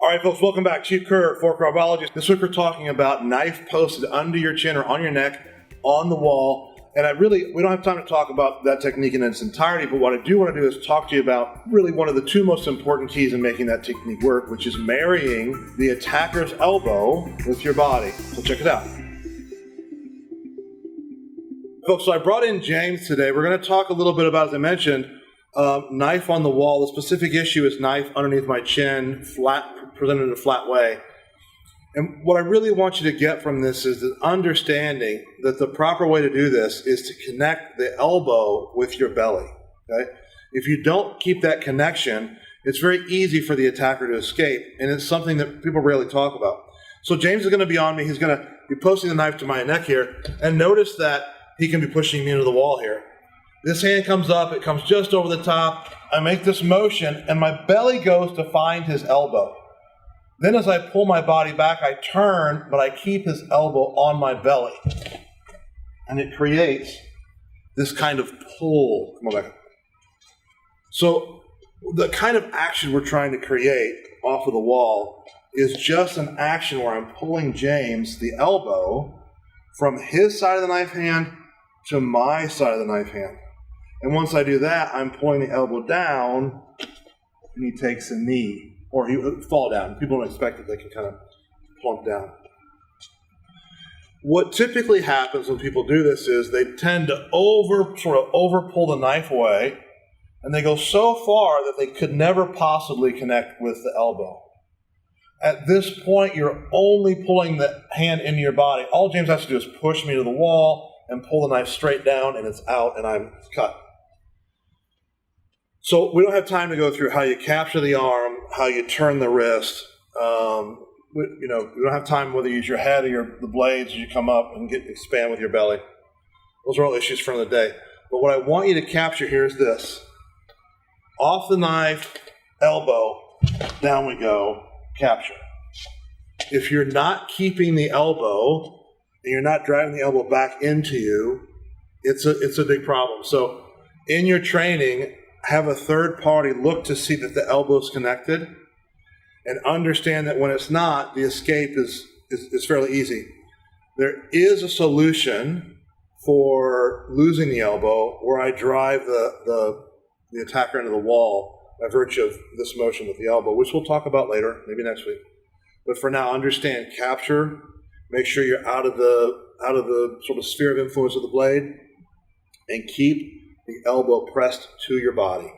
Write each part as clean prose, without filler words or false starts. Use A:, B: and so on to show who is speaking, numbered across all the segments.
A: All right, folks, welcome back. Chief Kirk, for Kravologist. This week we're talking about knife posted under your chin or on your neck on the wall. And we don't have time to talk about that technique in its entirety, but what I do want to do is talk to you about really one of the two most important keys in making that technique work, which is marrying the attacker's elbow with your body. So check it out. Folks, so I brought in James today. We're going to talk a little bit about, as I mentioned, knife on the wall. The specific issue is knife underneath my chin, presented in a flat way. And what I really want you to get from this is the understanding that the proper way to do this is to connect the elbow with your belly. Okay? If you don't keep that connection, it's very easy for the attacker to escape, and it's something that people rarely talk about. So James is going to be on me. He's going to be posting the knife to my neck here, and notice that he can be pushing me into the wall here. This hand comes up, it comes just over the top. I make this motion, and my belly goes to find his elbow. Then as I pull my body back, I turn, but I keep his elbow on my belly. And it creates this kind of pull. Come on back. So the kind of action we're trying to create off of the wall is just an action where I'm pulling James, the elbow, from his side of the knife hand to my side of the knife hand. And once I do that, I'm pulling the elbow down, and he takes a knee. Or he would fall down. People don't expect it. They can kind of plump down. What typically happens when people do this is they tend to over pull the knife away, and they go so far that they could never possibly connect with the elbow. At this point, you're only pulling the hand into your body. All James has to do is push me to the wall and pull the knife straight down, and it's out, and I'm cut. So we don't have time to go through how you capture the arm, how you turn the wrist. We don't have time whether you use your head or the blades as you come up and expand with your belly. Those are all issues for another day. But what I want you to capture here is this. Off the knife, elbow, down we go, capture. If you're not keeping the elbow and you're not driving the elbow back into you, it's a big problem. So in your training, have a third party look to see that the elbow is connected and understand that when it's not, the escape is fairly easy. There is a solution for losing the elbow where I drive the attacker into the wall by virtue of this motion with the elbow, which we'll talk about later, maybe next week. But for now, understand, capture, make sure you're out of the sort of sphere of influence of the blade, and keep the elbow pressed to your body.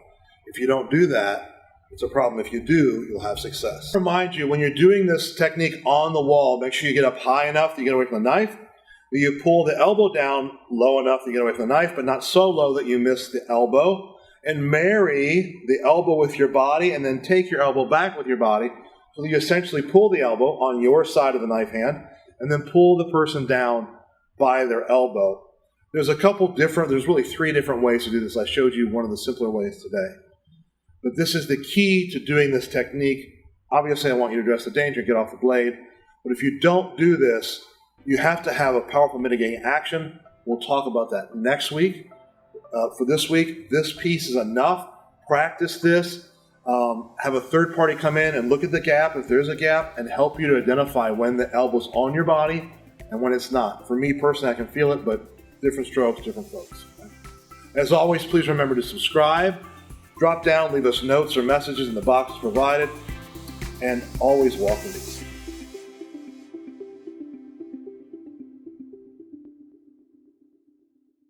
A: If you don't do that, it's a problem. If you do, you'll have success. Remind you, when you're doing this technique on the wall, make sure you get up high enough that you get away from the knife. You pull the elbow down low enough that you get away from the knife, but not so low that you miss the elbow. And marry the elbow with your body, and then take your elbow back with your body, so that you essentially pull the elbow on your side of the knife hand, and then pull the person down by their elbow. There's really 3 different ways to do this. I showed you one of the simpler ways today. But this is the key to doing this technique. Obviously, I want you to address the danger, get off the blade. But if you don't do this, you have to have a powerful mitigating action. We'll talk about that next week. For this week, this piece is enough. Practice this. Have a third party come in and look at the gap, if there's a gap, and help you to identify when the elbow's on your body and when it's not. For me personally, I can feel it, but different strokes, different folks. As always, please remember to subscribe, drop down, leave us notes or messages in the box provided, and always walk in peace.